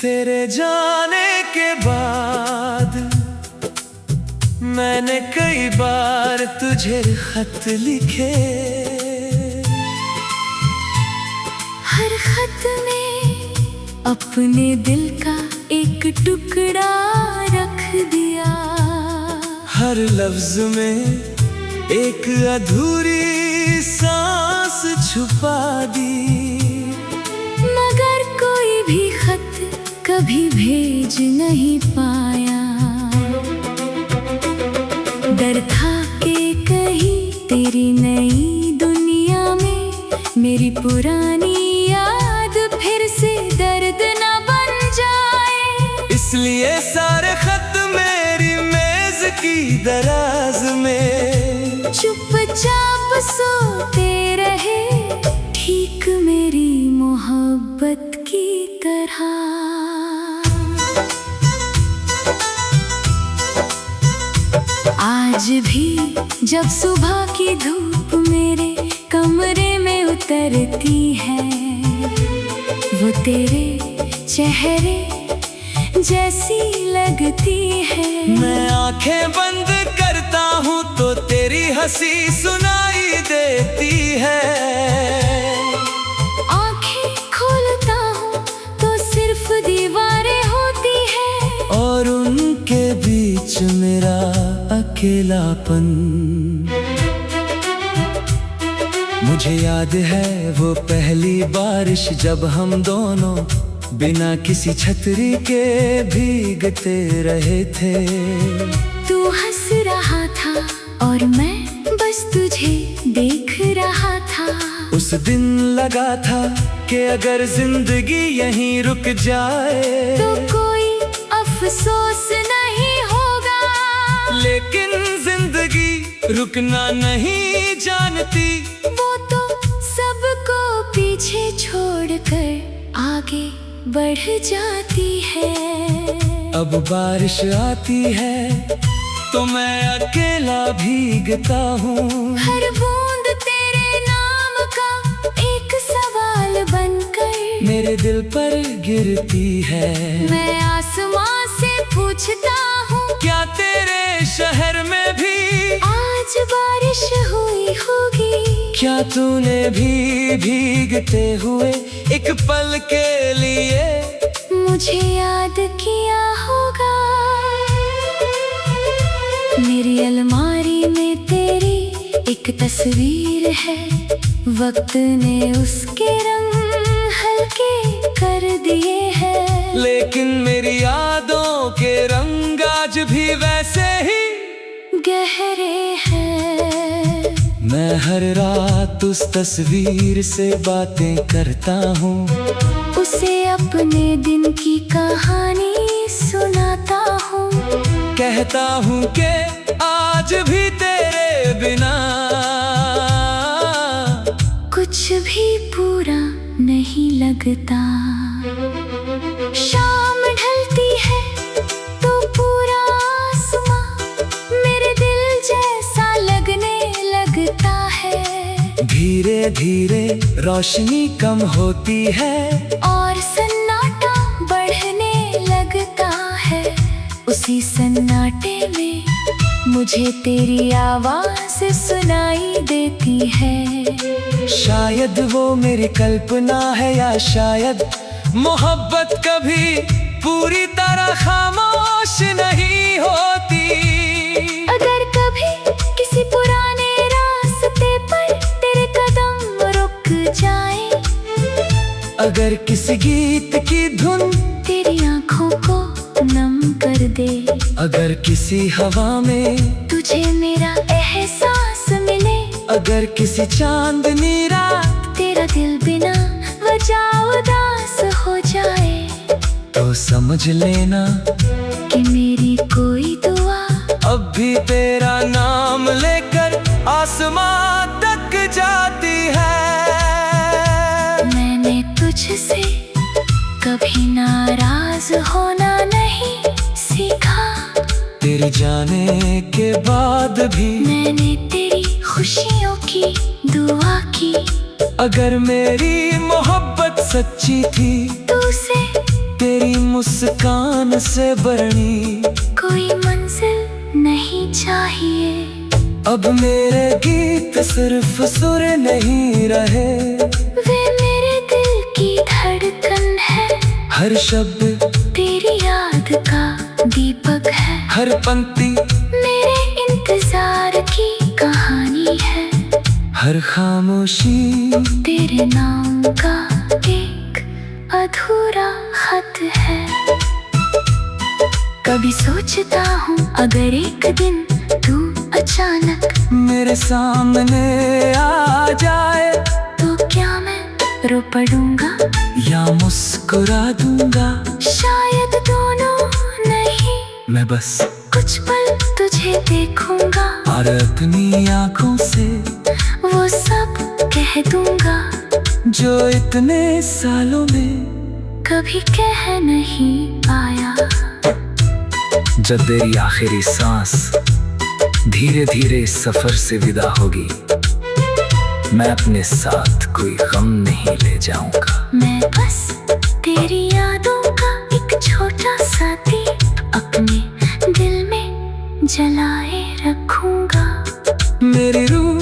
तेरे जाने के बाद मैंने कई बार तुझे खत लिखे, हर खत में अपने दिल का एक टुकड़ा रख दिया। हर लफ्ज में एक अधूरी सांस छुपा दी। मगर कोई भी खत कभी भेज नहीं पाया। डर था कि कहीं तेरी नई दुनिया में मेरी पुरानी याद फिर से दर्द न बन जाए। इसलिए सारे खत मेरी मेज की दराज में चुपचाप सोते रहे, ठीक मेरी मोहब्बत की तरह। आज भी जब सुबह की धूप मेरे कमरे में उतरती है, वो तेरे चेहरे जैसी लगती है। मैं आंखें बंद करता हूँ तो तेरी हंसी सुनाई देती है। आंखें खोलता हूँ तो सिर्फ दीवारें होती है, और उनके बीच मेरा अकेलापन। मुझे याद है वो पहली बारिश जब हम दोनों बिना किसी छतरी के भीगते रहे थे। तू हंस रहा था और मैं बस तुझे देख रहा था। उस दिन लगा था कि अगर जिंदगी यहीं रुक जाए तो कोई अफसोस नहीं होगा। लेकिन जिंदगी रुकना नहीं जानती। वो तो सबको पीछे छोड़कर आगे बढ़ जाती है। अब बारिश आती है तो मैं अकेला भीगता हूँ। हर बूंद तेरे नाम का एक सवाल बनकर मेरे दिल पर गिरती है। मैं आसमां से पूछता हूँ, क्या तेरे शहर में भी आज बारिश हुई होगी? क्या तूने भी भीगते हुए एक पल के लिए मुझे याद किया होगा? मेरी अलमारी में तेरी एक तस्वीर है, वक्त ने उसके रंग हल्के कर दिए हैं। लेकिन मेरी यादों के रंग आज भी वैसे ही गहरे हैं। मैं हर रात उस तस्वीर से बातें करता हूँ, उसे अपने दिन की कहानी सुनाता हूँ। कहता हूँ कि आज भी तेरे बिना कुछ भी पूरा नहीं लगता। शाम ढलती है तो पूरा आसमां मेरे दिल जैसा लगने लगता है। धीरे धीरे रोशनी कम होती है और सन्नाटा बढ़ने लगता है। उसी सन्नाटे में मुझे तेरी आवाज सुनाई देती है। शायद वो मेरी कल्पना है, या शायद मोहब्बत कभी पूरी तरह खामोश नहीं होती। अगर कभी किसी पुराने रास्ते पर तेरे कदम रुक जाए, अगर किसी गीत की धुन तेरी आंखों को नम कर दे, अगर किसी हवा में तुझे मेरा एहसास मिले, अगर किसी चांदनी रात तेरा दिल बिना वजह उदास हो जाए, तो समझ लेना कि मेरी कोई दुआ अब भी तेरा नाम लेकर आसमां तक जाती है। मैंने तुझसे कभी नाराज होना नहीं सीखा। तेरे जाने के बाद भी मैंने तेरी खुशियों की दुआ की। अगर मेरी मोहब्बत सच्ची थी तू से तेरी मुस्कान से बनी कोई मंजिल नहीं चाहिए। अब मेरे गीत सिर्फ सुर नहीं रहे, वे मेरे दिल की धड़कन है। हर शब्द तेरी याद का दीपक है। हर पंक्ति मेरे इंतजार की कहानी है। हर खामोशी तेरे नाम का एक अधूरा खत है। कभी सोचता हूँ अगर एक दिन तू अचानक मेरे सामने आ जाए, तो क्या मैं रो पड़ूंगा या मुस्कुरा दूंगा। शायद दोनों नहीं, मैं बस कुछ पल तुझे देखूंगा और अपनी आंखों से वो सब कह दूंगा जो इतने सालों में कभी कह नहीं पाया। जब तेरी आखिरी सांस धीरे धीरे इस सफर से विदा होगी, मैं अपने साथ कोई गम नहीं ले जाऊंगा। मैं बस तेरी यादों का एक छोटा सा दीप अपने दिल में जलाए रखूंगा। मेरी रूह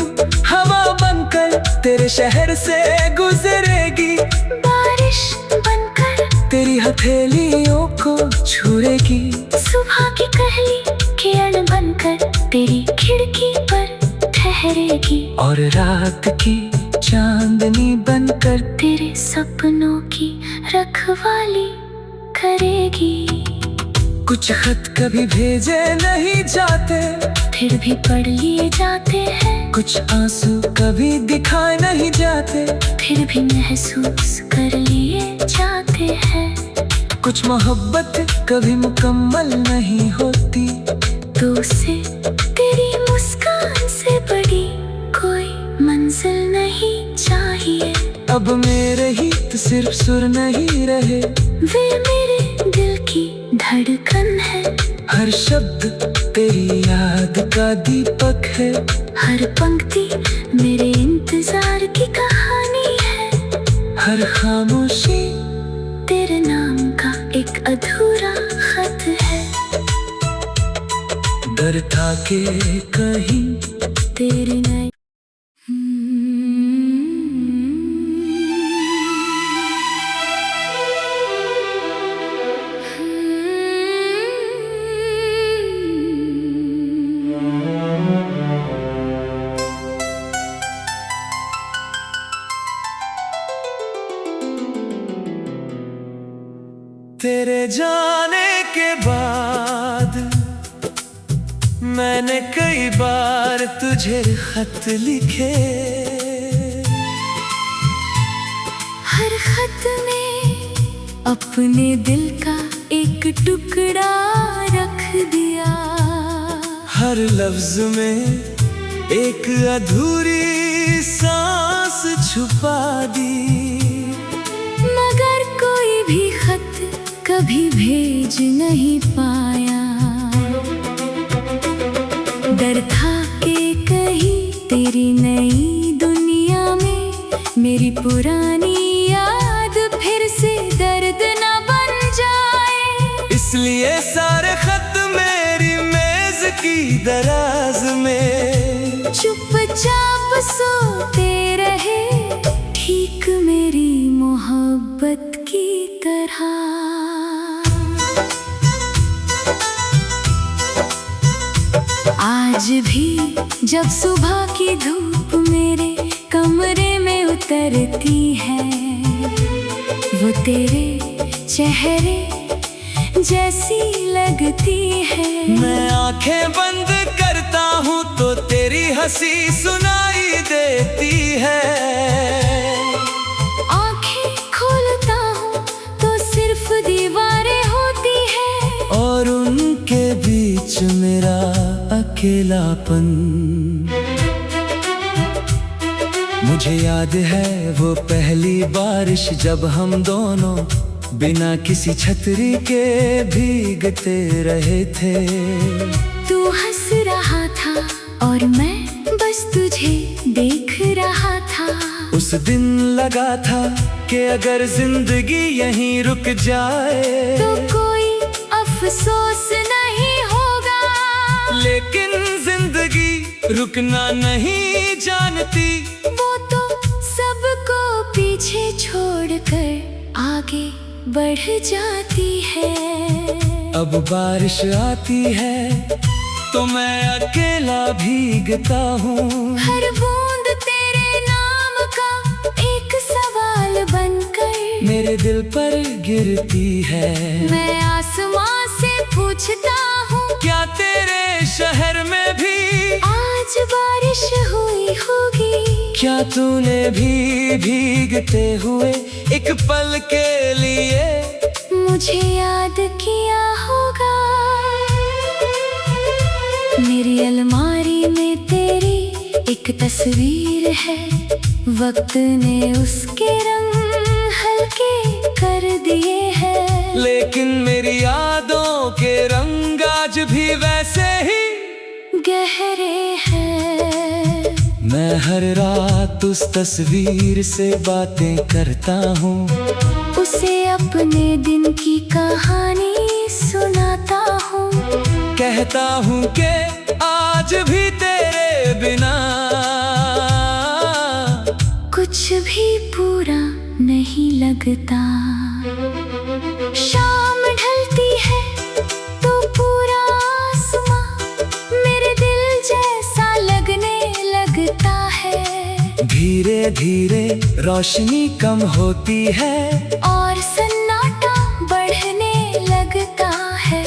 हवा बनकर तेरे शहर से गुजरेगी, बारिश बनकर तेरी हथेलियों को छुएगी। सुबह की पहली किरण बनकर तेरी खिड़की पर ठहरेगी, और रात की चांदनी बनकर तेरे सपनों की रखवाली करेगी। कुछ खत कभी भेजे नहीं जाते, फिर भी पढ़ लिए जाते हैं। कुछ आंसू कभी दिखाए नहीं जाते, फिर भी महसूस कर लिए जाते हैं। कुछ मोहब्बत कभी मुकम्मल नहीं होती, तो उसे तेरी मुस्कान से बड़ी कोई मंजिल नहीं चाहिए। अब मेरे हित सिर्फ सुर नहीं रहे, वे मेरे दिल की धड़कन है। हर शब्द तेरी याद का दीपक है। हर पंक्ति मेरे इंतजार की कहानी है। हर खामोशी तेरे नाम का एक अधूरा खत है। डर था के कहीं तेरी नई तेरे जाने के बाद मैंने कई बार तुझे खत लिखे। हर खत में अपने दिल का एक टुकड़ा रख दिया। हर लफ्ज में एक अधूरी सांस छुपा दी, मगर कोई भी खत कभी भेज नहीं पाया। डर था कि कहीं तेरी नई दुनिया में मेरी पुरानी याद फिर से दर्द न बन जाए। इसलिए सारे खत मेरी मेज की दराज में चुपचाप सोते रहे, ठीक मेरी मोहब्बत की तरह। आज भी जब सुबह की धूप मेरे कमरे में उतरती है, वो तेरे चेहरे जैसी लगती है। मैं आंखें बंद करता हूँ तो तेरी हंसी सुनाई देती है। आंखें खोलता हूँ तो सिर्फ दीवारें होती है, और उनके बीच मेरा अकेलापन। मुझे याद है वो पहली बारिश जब हम दोनों बिना किसी छतरी के भीगते रहे थे। तू हंस रहा था और मैं बस तुझे देख रहा था। उस दिन लगा था कि अगर जिंदगी यहीं रुक जाए तो कोई अफसोस नहीं होगा। लेकिन जिंदगी रुकना नहीं जानती, वो तो सबको पीछे छोड़कर आगे बढ़ जाती है। अब बारिश आती है तो मैं अकेला भीगता हूँ। हर बूंद तेरे नाम का एक सवाल बनकर मेरे दिल पर गिरती है। मैं आसमां से पूछता हूँ, क्या तेरे शहर में भी आज बारिश हुई होगी? क्या तूने भी भीगते हुए एक पल के लिए मुझे याद किया होगा? मेरी अलमारी में तेरी एक तस्वीर है, वक्त ने उसके रंग हल्के कर दिए हैं। लेकिन मेरी यादों के रंग आज भी वैसे ही गहरे हैं। मैं हर रात उस तस्वीर से बातें करता हूँ, उसे अपने दिन की कहानी सुनाता हूँ। कहता हूँ कि आज भी तेरे बिना कुछ भी पूरा नहीं लगता। शाम ढलती है तो पूरा आसमां मेरे दिल जैसा लगने लगता है। धीरे धीरे रोशनी कम होती है और सन्नाटा बढ़ने लगता है।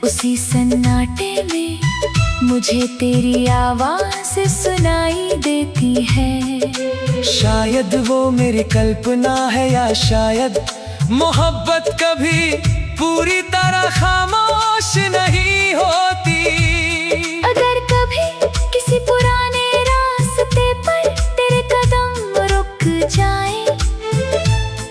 उसी सन्नाटे में मुझे तेरी आवाज सुनाई देती है। शायद वो मेरी कल्पना है या शायद मोहब्बत कभी पूरी तरह खामोश नहीं होती। अगर कभी किसी पुराने रास्ते पर तेरे कदम रुक जाए,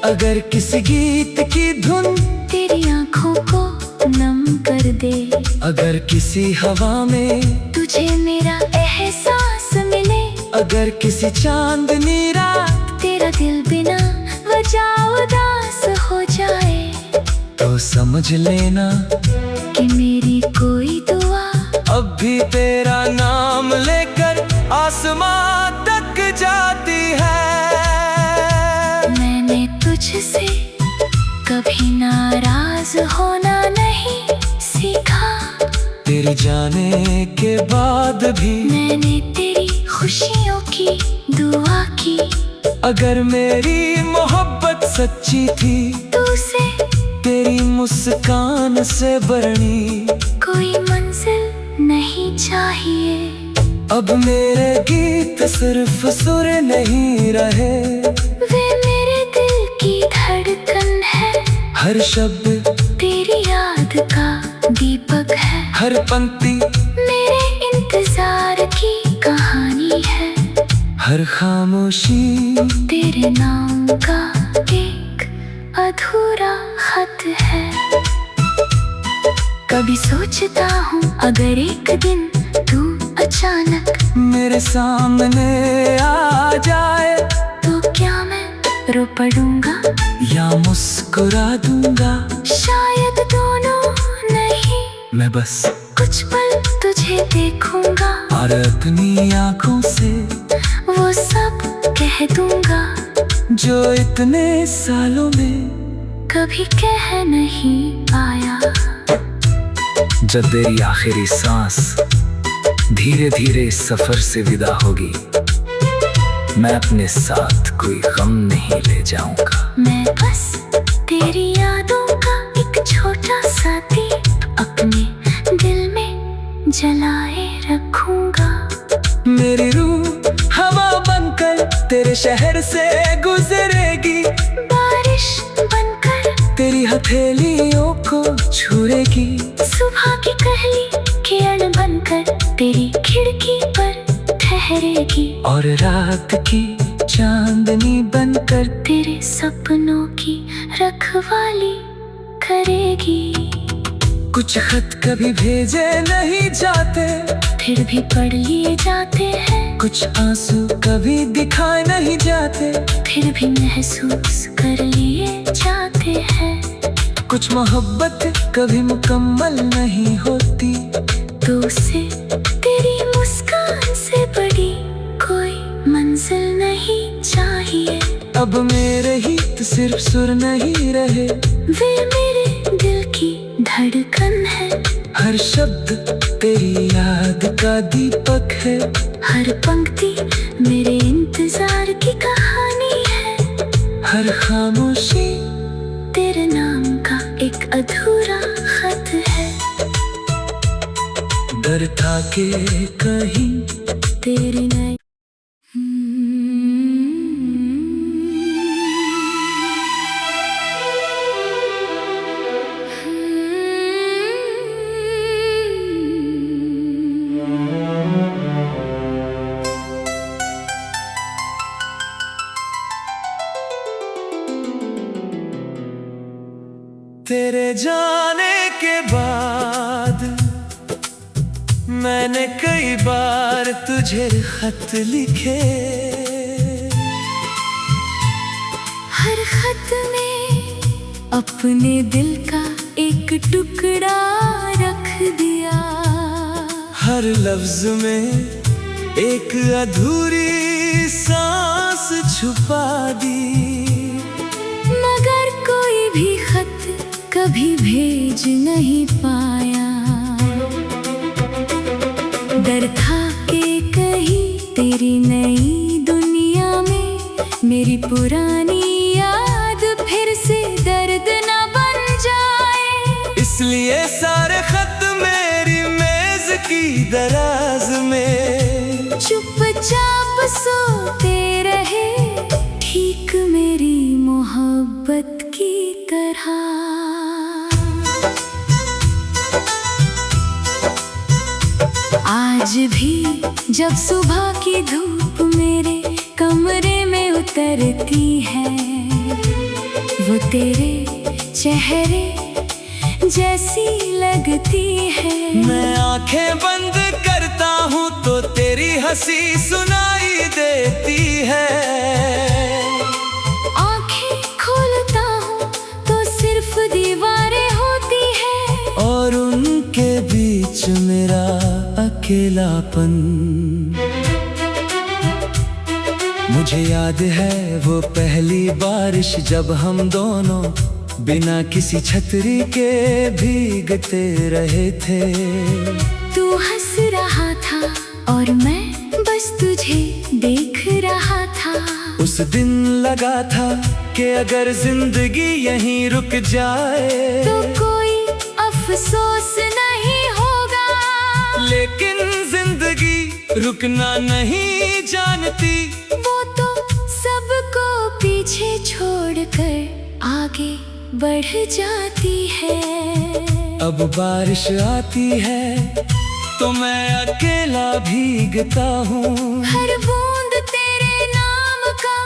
अगर किसी गीत की धुन तेरी आंखों को नम कर दे, अगर किसी हवा में तुझे मेरा एहसास मिले, अगर किसी चांदनी रात तेरा दिल बिना वजह उदास हो जाए, तो समझ लेना कि मेरी कोई दुआ अब भी तेरा नाम लेकर आसमां तक जाती है। मैंने तुझसे कभी नाराज होना नहीं सीखा। तेरे जाने के बाद भी मैंने तेरी खुशियों की दुआ की। अगर मेरी मोहब्बत सच्ची थी तो उसे तेरी मुस्कान से बढ़नी कोई मंजिल नहीं चाहिए। अब मेरे गीत सिर्फ सुर नहीं रहे, वे मेरे दिल की धड़कन है। हर शब्द तेरी याद का दीपक है, हर पंक्ति मेरे इंतजार की कहानी है। हर खामोशी तेरे नाम का एक अधूरा खत है। कभी सोचता हूँ अगर एक दिन तू अचानक मेरे सामने आ जाए, तो क्या मैं रो पड़ूंगा या मुस्कुरा दूंगा। शायद दोनों नहीं, मैं बस कुछ पल तुझे देखूंगा और अपनी आंखों से वो सब कह दूंगा जो इतने सालों में कभी कह नहीं पाया। जब तेरी आखिरी सांस धीरे धीरे इस सफर से विदा होगी, मैं अपने साथ कोई गम नहीं ले जाऊंगा। मैं बस तेरी यादों का एक छोटा सा दीप अपने दिल में जलाए रखूंगा। मेरी रूह हवा बनकर तेरे शहर से गुजरेगी, बारिश बनकर तेरी हथेलियों को छुएगी, सुबह की पहली किरण बनकर तेरी खिड़की पर ठहरेगी, और रात की चांदनी बनकर तेरे सपनों की रखवाली करेगी। कुछ खत कभी भेजे नहीं जाते, फिर भी पढ़ लिए जाते हैं। कुछ आंसू कभी दिखाए नहीं जाते, फिर भी महसूस कर लिए जाते हैं। कुछ मोहब्बत कभी मुकम्मल नहीं होती, तो उसे तेरी मुस्कान से बड़ी कोई मंजिल नहीं चाहिए। अब मेरे ही तो सिर्फ सुर नहीं रहे, वे मेरे दिल की धड़कन है। हर शब्द तेरी याद का दीपक है, हर पंक्ति मेरे इंतजार की कहानी है। हर खामोशी तेरे नाम का एक अधूरा खत है। डर था कि कहीं तेरी नई तेरे जाने के बाद मैंने कई बार तुझे खत लिखे। हर खत में अपने दिल का एक टुकड़ा रख दिया। हर लफ्ज में एक अधूरी सांस छुपा दी। मगर कोई भी खत कभी भेज नहीं पाया। डर था कि कहीं तेरी नई दुनिया में मेरी पुरानी याद फिर से दर्द न बन जाए। इसलिए सारे खत मेरी मेज की दराज में चुपचाप सोते रहे, ठीक मेरी मोहब्बत की तरह। आज भी जब सुबह की धूप मेरे कमरे में उतरती है, वो तेरे चेहरे जैसी लगती है। मैं आंखें बंद करता हूँ तो तेरी हंसी सुनाई देती है। आंखें खोलता हूँ तो सिर्फ दीवारें होती है, और उनके बीच मेरा अकेलापन। मुझे याद है वो पहली बारिश जब हम दोनों बिना किसी छतरी के भीगते रहे थे। तू हंस रहा था और मैं बस तुझे देख रहा था। उस दिन लगा था कि अगर जिंदगी यहीं रुक जाए तो कोई अफसोस नहीं होगा। लेकिन जिंदगी रुकना नहीं जानती। वो तो सबको पीछे छोड़कर आगे बढ़ जाती है। अब बारिश आती है तो मैं अकेला भीगता हूँ। हर बूंद तेरे नाम का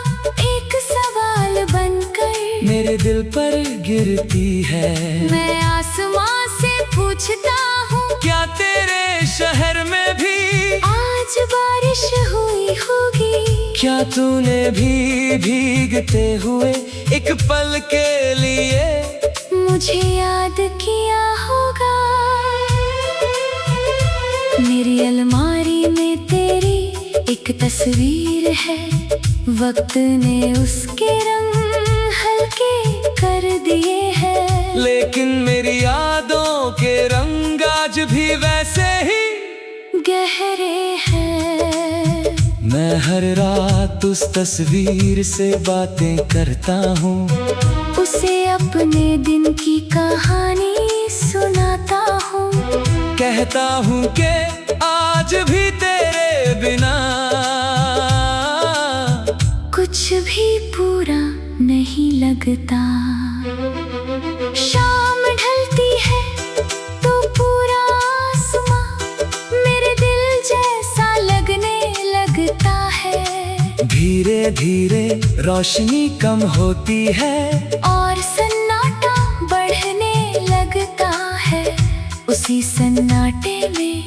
एक सवाल बनकर मेरे दिल पर गिरती है। मैं आसमां से पूछता हूँ, क्या तेरे शहर में भी आज बारिश हुई होगी? क्या तूने भी भीगते हुए एक पल के लिए मुझे याद किया होगा? मेरी अलमारी में तेरी एक तस्वीर है, वक्त ने उसके रंग हल्के कर दिए हैं। लेकिन मेरी यादों के रंग आज भी वैसे ही गहरे हैं। मैं हर रात उस तस्वीर से बातें करता हूँ, उसे अपने दिन की कहानी सुनाता हूँ। कहता हूँ कि आज भी तेरे बिना कुछ भी पूरा नहीं लगता। शाम ढलती है तो पूरा आसमां मेरे दिल जैसा लगने लगता है। धीरे धीरे रोशनी कम होती है और सन्नाटा बढ़ने लगता है। इसी सन्नाटे में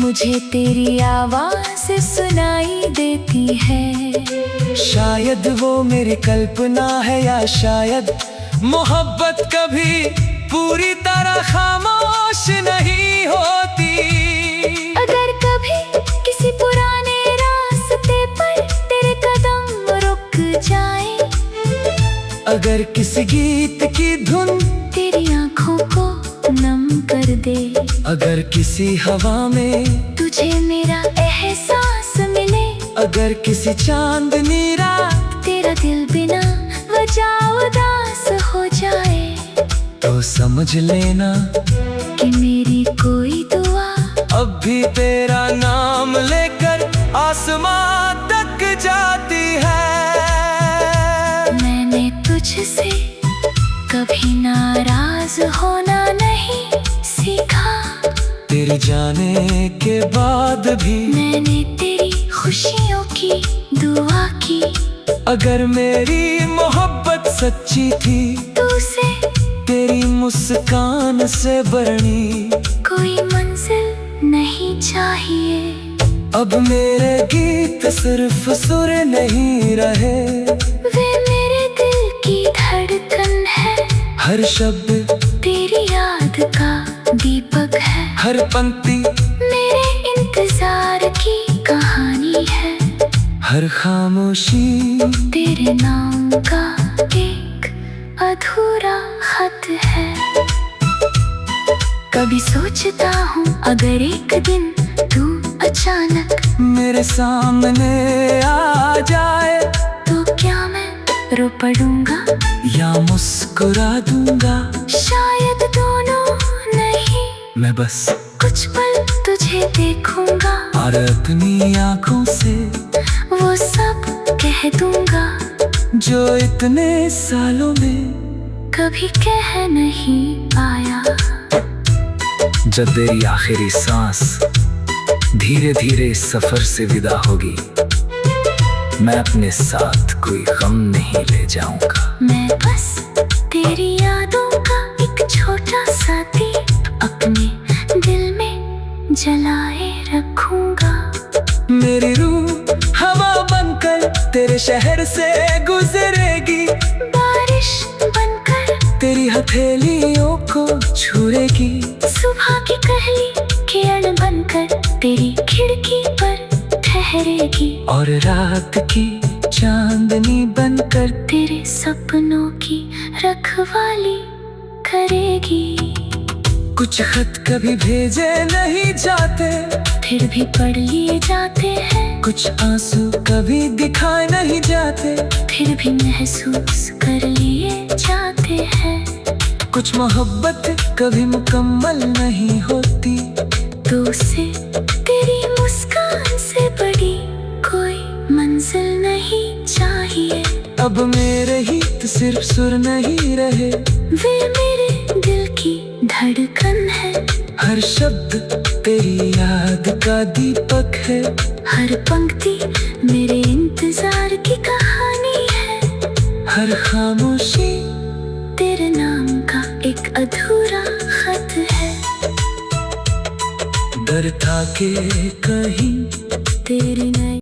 मुझे तेरी आवाज सुनाई देती है। शायद वो मेरी कल्पना है या शायद मोहब्बत कभी पूरी तरह खामोश नहीं होती। अगर कभी किसी पुराने रास्ते पर तेरे कदम रुक जाए, अगर किसी गीत की धुन तेरी आंखों को नम कर दे, अगर किसी हवा में तुझे मेरा एहसास मिले, अगर किसी चांदनी रात तेरा दिल बिना वजह उदास हो जाए, तो समझ लेना कि मेरी कोई दुआ अब भी तेरा नाम लेकर आसमां तक जाती है। मैंने तुझसे कभी नाराज होना नहीं सीखा, तेरे जाने के बाद भी मैंने तेरी खुशियों की दुआ की। अगर मेरी मोहब्बत सच्ची थी तू से तेरी मुस्कान से बढ़नी कोई मंजिल नहीं चाहिए। अब मेरे गीत सिर्फ सुर नहीं रहे, वे मेरे दिल की धड़कन है। हर शब्द तेरी याद का दीपक है, हर पंक्ति मेरे इंतजार की कहानी है। हर खामोशी तेरे नाम का एक अधूरा खत है। कभी सोचता हूँ अगर एक दिन तू अचानक मेरे सामने आ जाए, तो क्या मैं रो पड़ूंगा या मुस्कुरा दूंगा। शायद दोनों नहीं, मैं बस कुछ पल तुझे देखूंगा और अपनी आंखों से वो सब कह दूंगा जो इतने सालों में कभी कह नहीं पाया। जब तेरी आखिरी सांस धीरे धीरे इस सफर से विदा होगी, मैं अपने साथ कोई गम नहीं ले जाऊंगा। मैं बस तेरी यादों का एक छोटा सा दीप अपने दिल में जलाए रखूंगा। मेरी रूह हवा बनकर तेरे शहर से गुजरेगी, बारिश बनकर तेरी हथेलियों को छुएगी, सुबह की पहली किरण बनकर तेरी खिड़की पर ठहरेगी, और रात की चांदनी बनकर तेरे सपनों की रखवाली करेगी। कुछ खत कभी भेजे नहीं जाते, फिर भी पढ़ लिए जाते हैं। कुछ आंसू कभी दिखाए नहीं जाते, फिर भी महसूस कर लिए जाते हैं। कुछ मोहब्बत कभी मुकम्मल नहीं होती, तो उसे तेरी मुस्कान से बड़ी कोई मंजिल नहीं चाहिए। अब मेरे हित सिर्फ सुर नहीं रहे, वे मेरे दिल की धड़कन है। हर शब्द तेरी याद का दीपक है, हर पंक्ति मेरे इंतजार की कहानी है। हर खामोशी तेरे नाम का एक अधूरा खत है। डर था के कहीं तेरी नई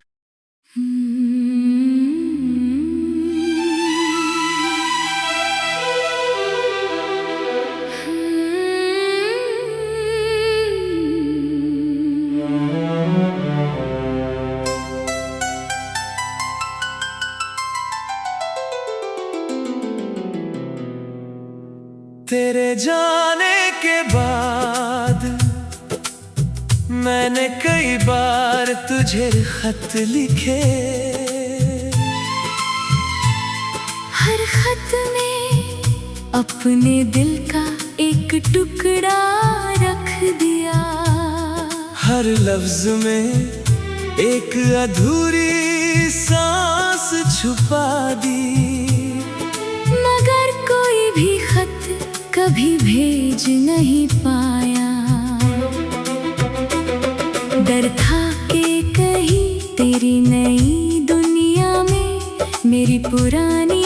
तेरे जाने के बाद मैंने कई बार तुझे खत लिखे, हर खत में अपने दिल का एक टुकड़ा रख दिया। हर लफ्ज में एक अधूरी सांस छुपा दी, मगर कोई भी खत कभी भेज नहीं पाया। डर था कि कहीं तेरी नई दुनिया में मेरी पुरानी